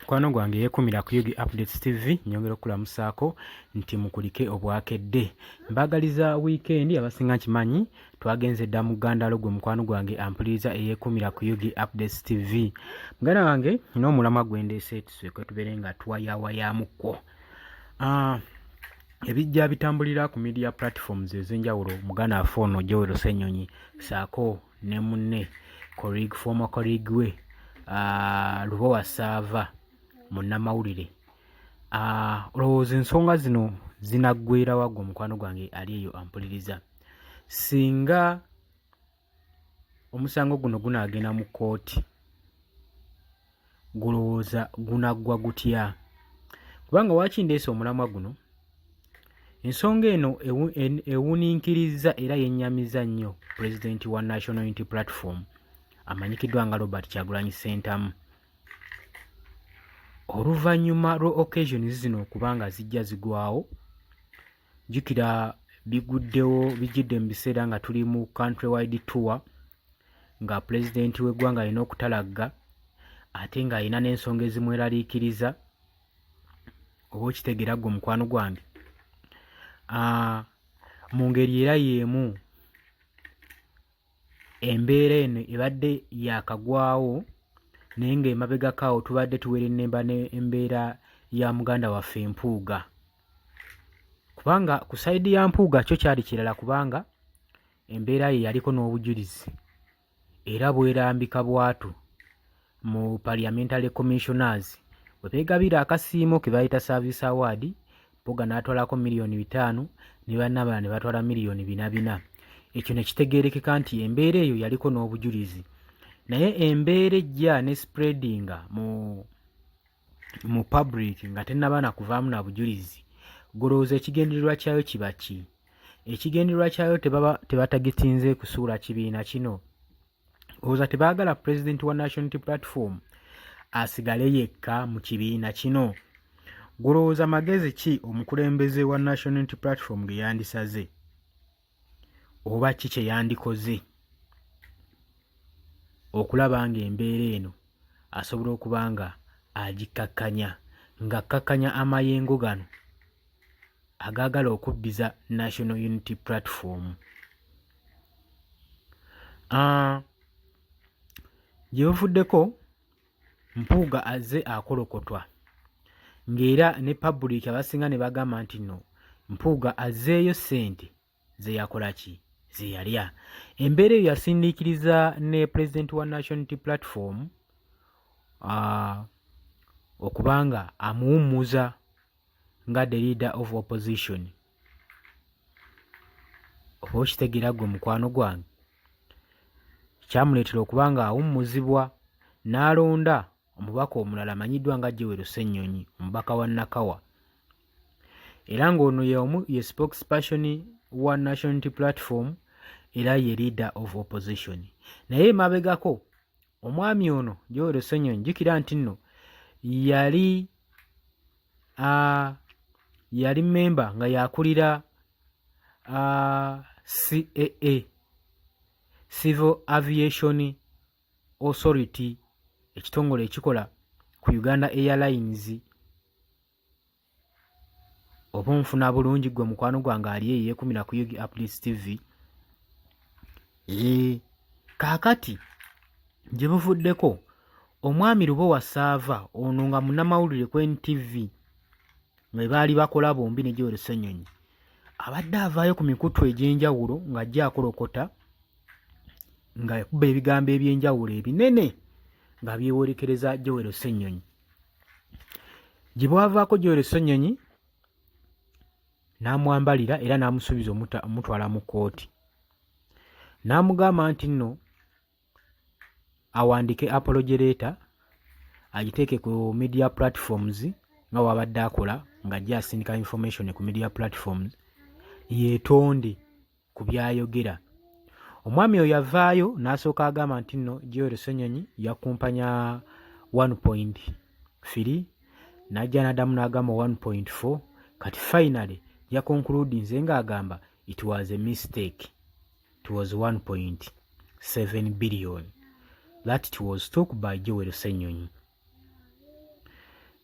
Mukwano gwange yeekumira ku Yugi Updates TV nyongera okulamusaako nti mukulike obwakedde. Mbagaliza weekend abasinga nkimanyi twagenze dda mu Ggandalo gwe mukwano gwange ampuliriza eyeekumira ku Yugi Updates TV. Muganda wange n'omulamwa gwendeese tusooke tubeere nga twayawayamukwo. Ebijja bitambulira ku media platforms ez'enjawulo muganda waffe ono Joel Ssenyonyi saako ne munne former colleague we Lubowa Sava munnamawulire. Olowooza ensonga zino zinaggweera wagwo mukwano gwange ali eyo ampuliriza. Singa omusango guno gunaagenda mu kkooti gulowooza gunaggwa gutya? Kubanga wakindeese omulamwa guno, ensonga eno ewuniikiriza era yennyamiza nnyo pulezidenti wa National Unity Platform amanyikiddwa nga Robert Kyagulanyi Ssentamu. Oluvannyuma lwa occasions zino okubanga zijja zigwawo, jjukira bijjidde mu biseera nga tuli mu countrywide tour nga pulezidenti w'eggwanga alina okutalagga ate ng'alina n'ensonga ezimweraliikiriza. Oba okitegeera ggwe mukwano gwange. Mu ngeri era y'emu embeera eno ebadde yaakagwawo naye ng'emabegako awo tubadde tuwera ennemba n'embeera ya muganda waffe Mpuuga. Kubanga ku sayidi ya Mpuuga kyo kyali kirala, kubanga embeera ye yaliko n'obujulizi era bwerambika bwatu mu Parliamentary Commissioners bwe beegabira akasiimo ke bayita Service Award. Mpuuga n'atwalako $5,000,000 ne bannabala ne batwala $4,400,000. Ekyo ne kitegeerekeka nti embeera eyo yaliko n'obujulizi. Naye embeera ejja ne spreadinga mu public nga tennaba na kuvaamu na bujulizi, golowooza ekigendererwa kyayo kiba ki? Ekigendererwa kyayo tebatagitinze kusuula kibiina kino. Olowooza tebaagala pulezidenti wa National Unity Platform asigale yekka mu kibiina kino? Golowooza magezi ki omukulembeze wa National Unity Platform ge yandisaze? Oba ki kye yandikoze okulaba ng'embeera eno asobola okuba nga agikkakkanya, ng'akkakkanya amayengo gano agaagala okubbiza National Unity Platform. Gye buvuddeko Mpuuga azze akolokotwa, ng'era ne public abasinga ne bagamba nti nno Mpuuga azzeeyo ssente ze yakola ki? Ze yalya. Embeera eyo yasindiikiriza ne pulezidenti wa National Unity Platform okubanga amuwummuza nga the leader of opposition. Oba okitegeera ggwe mukwano gwange? Kyamuleetera okubanga awummuzibwa n'alonda omubaka omulala amanyiddwa nga Joel Ssenyonyi, omubaka wa Nakawa, era ng'ono ye spokesperson wa National Unity Platform era ye leader of opposition. Naye mabegako omwami ono Joel Ssenyonyi jjukira nti nno yali memba nga yakulira CAA, Civil Aviation Authority, ekitongole ekikola ku Uganda Airlines. Oba nfuna bulungi gwe mukwano gwange ali eyo yeekumira ku Yugi Updates TV. Kaakati gye buvuddeko omwami Lubowa Sava ono nga munnamawulire ku NTV mwe baali bakola bombi ne Joel Ssenyonyi, abadde avaayo ku mikutu egy'enjawulo ng'ajja akolokota nga akuba ebigambo eby'enjawulo ebinene nga byewolekereza Joel Ssenyonyi. Gye bwavaako Joel Ssenyonyi n'amwambalira era n'amusuubiza omutwala mu kkooti. N'amugamba nti nno awandiike apology letter agiteeke ku media platforms nga wabadde akola ng'ajja asindika information ku media platforms, yeetonde ku byayogera. Omwami oyo yavaayo n'asooka agamba nti nno Joel Ssenyonyi yakumpanya 1.3 n'ajja n'addamu n'agamba 1.4 kati finally yakonkludinze ng'agamba it was a mistake. It was 1.7 billion that it was took by Joel Ssenyonyi.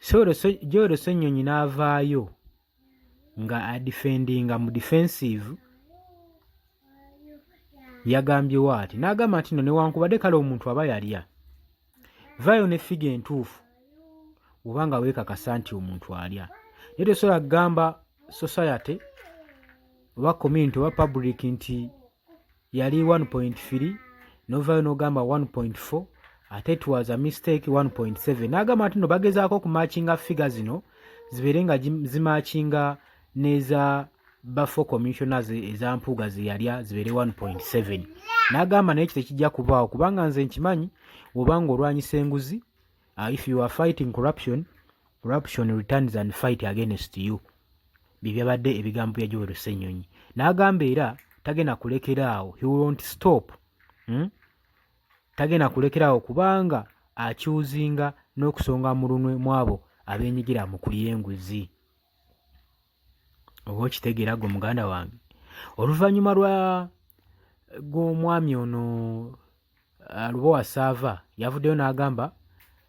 Joel Ssenyonyi n'avaayo nga adifendinga mu defensive yagambye waati n'agamba nti no newankubadde kale omuntu aba yalya vaayo ne figa entuufu oba nga weekakasa nti omuntu alya naye tosobola kugamba society oba community oba public nti yali 1.3 novaayo n'ogamba 1.4 ate it was a mistake 1.7 n'agamba nti no bagezaako okumakinga figa zino zibeere nga zimakinga n'eza Bafo commissioners eza Mpuuga ze yalya zibeere 1.7 n'agamba naye ekyo tekijja kubaawo kubanga nze nkimanyi oba ng'olwanyisa enguzi if you are fighting corruption returns and fight against you byabadde ebigambo bya Joel Ssenyonyi n'agamba era tagenda kulekeraawo he won't stop tagenda kulekeraawo kubanga akyuzinga n'okusonga mu lunwe mu abo abeenyigira mu kulya enguzi oba okitegeera gwe muganda wange oluvannyuma gw'omwami ono Lubowa Sava yavuddeyo n'agamba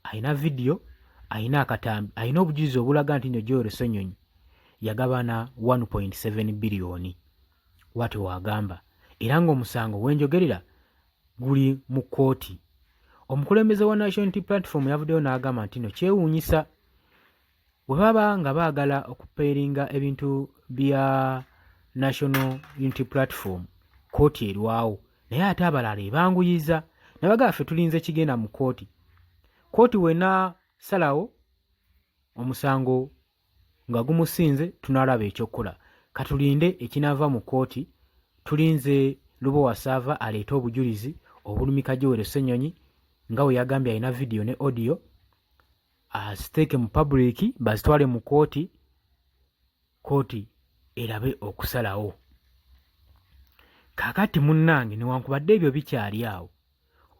alina vidiyo alina akatambi alina obujulizi obulaga nti nno Joel Ssenyonyi yagabana 1.7 biliyoni wate wagamba era ng'omusango wenjogerera guli mu kkooti omukulembeze wa National Unity Platform yavuddeyo n'agamba nti no kyewuunyisa bwe baba nga baagala okupeeringa ebintu bya National Unity Platform kkooti erwawo naye ate abalala ebanguyiza ne bagamba ffe tulinze kigenda mu kkooti wena salawo omusango nga gumusinze tunalaba ekyokukola katulinde ekinaava mu kkooti tulinze Lubowa Sava aleete obujulizi obulumika Joel Ssenyonyi nga we yagambye alina vidiyo ne audio aziteeke mu public bazitwale mu kkooti erabe okusalawo kaakati munnange newankubadde ebyo bikyali awo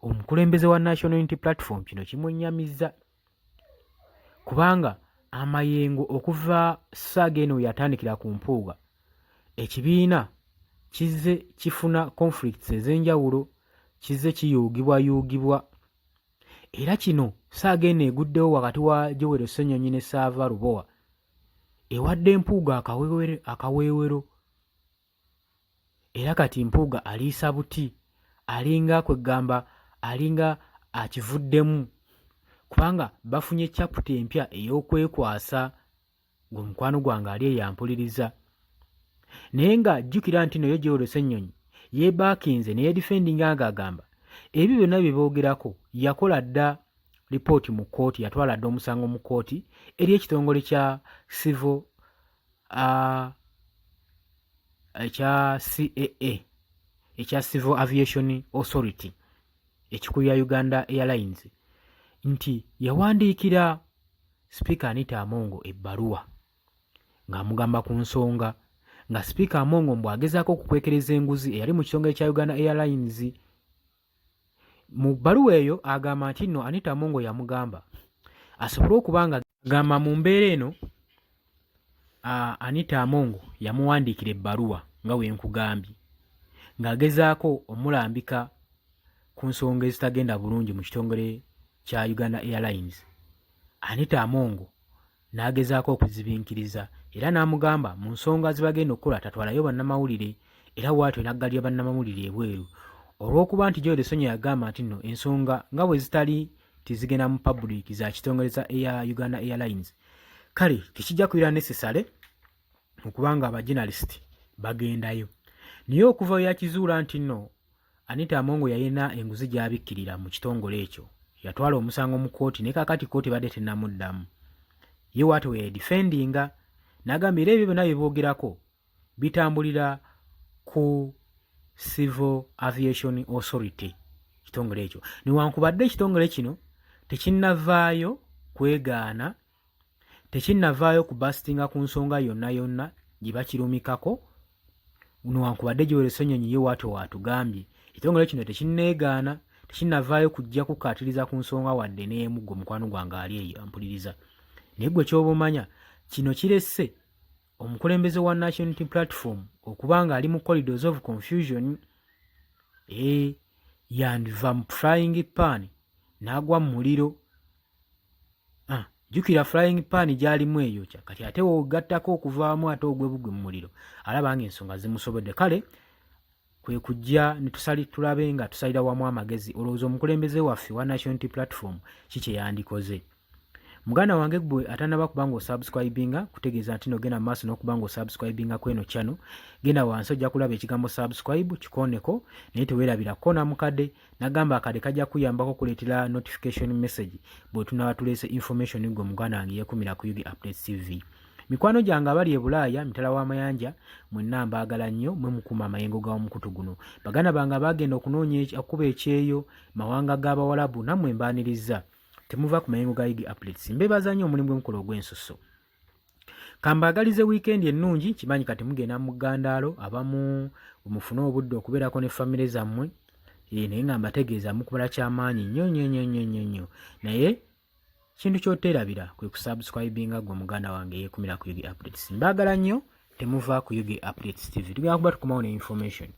omukulembeze wa National Unity Platform kino kimwennyamizza kubanga amayengo okuva ssaaga eno yatandikira ku Mpuuga ekibiina kizze kifuna conflicts ez'enjawulo kizze kiyuugibwa era kino ssaaga eno eguddewo wakati wa Joel Ssenyonyi ne Sava Lubowa ewadde Mpuuga akaweewero era kati Mpuuga aliisa buti alinga kwegamba alinga akivuddemu kubanga bafunye chapter empya ey'okwekwasa gwe mukwano gwange ali eyampuliriza naye nga jjukira nti noyo Joel Ssenyonyi yeebaakinze neyeedifendinga ng'agamba ebyo byonna bye boogerako yakola dda lipooti mu kkooti yatwala dda omusango mu kkooti eri ekitongole kya civil ekya CAA ekya Civil Aviation Authority ekikulu ya Uganda Airlines nti yawandiikira Speaker Anita Amongo ebbaluwa ng'amugamba ku nsonga nga Speaker Amongo mbwagezaako okukwekereza enguzi eyali mu kitongole kya Uganda Airlines mu bbaluwa eyo agamba nti nno Anita Amongo yamugamba asobole okuba nga agamba mu mbeera eno Anita Amongo yamuwandiikira ebbaluwa nga we nkugambye ng'agezaako omulambika ku nsonga ezitagenda bulungi mu kitongole kya Uganda Airlines. Anita Amongo n'agezaako okuzibinkiriza era n'amugamba mu nsonga zibagenda okukola tatwalayo bannamawulire era bw'atyo n'aggalira bannamawulire ebweru olw'okuba nti Joel Ssenyonyi yagamba nti nno ensonga nga bwe zitali tizigenda mu public za kitongole ya Uganda Airlines kale tekijja kubeera necessary okubanga abajournalist bagendayo naye okuva yakizuula nti nno Anita Amongo yalina enguzi gy'abikkirira mu kitongole ekyo yatwala omusango mu kkooti ne kakati kkooti badde tennamuddamu ye wati we defendinga n'agamba era ebyo byonna bye boogerako bitambulira ku Civil Aviation Authority kitongole ekyo newankubadde ekitongole kino tekinnavaayo kwegaana tekinnavaayo kubasitinga ku nsonga yonna gye bakirumikako newankubadde Joel Ssenyonyi ye wati waatugambye ekitongole kino tekinneegaana tekinnavaayo kujja kukaatiriza ku nsonga wadde n'emu gwe mukwano gwange ali eyo ampuliriza naye gwe ky'oba omanya kino kiresse omukulembeze wa National Unity Platform okuba nga ali mu corridors of confusion yandiva mu frying pan n'agwa mu muliro jukira flying pan gyalimu eyokya kati ate wogattako okuvaamu ate ogwe bugwe mu muliro alaba ng'ensonga zimusobodde. Kale kwe kujja ne tulabe nga tusalira wamu amagezi olowooza omukulembeze waffe wa National Unity Platform kiki yandikoze. Muganda wange gwe atanaba kubanga osubscribinga kutegeeza nti nogenda mu maaso n'okubanga osubscribinga kweno channel, genda wansi ojja kulaba ekigambo subscribe kikoneko naye teweerabira kona mukadde nagamba akadde kajja kuyambako kuleetera notification message bwe tunaba tuleese information gwe muganda wange yeekumira ku Yugi Updates TV. Mikwano gyange abali e Bulaaya mitala w'amayanja mwenna mbaagala nnyo mwe mukuma amayengo g'omukutu guno. Baganda bange abagenda okunoonya okuba ekyeyo mawanga g'Abawalabu nammwe mbaaniriza temuva ku mayengo ga Yugi Updates. Mbebaza nnyo omulimu gw'enkola ogw'ensusso. Kambaagalize weekend ennungi, kimanyi kati mugenda mu ggandaalo abamu mufune obudde okubeerako ne famire zammwe naye nga mbategeeza mukubala kyamaanyi nnyo naye kintu ky'oteerabira kwe kusubscribinga gwe muganda wange yeekumira ku Yugi Updates. Mbaagala nnyo temuva ku Yugi Updates TV. Tugenda kuba tukomawo ne information.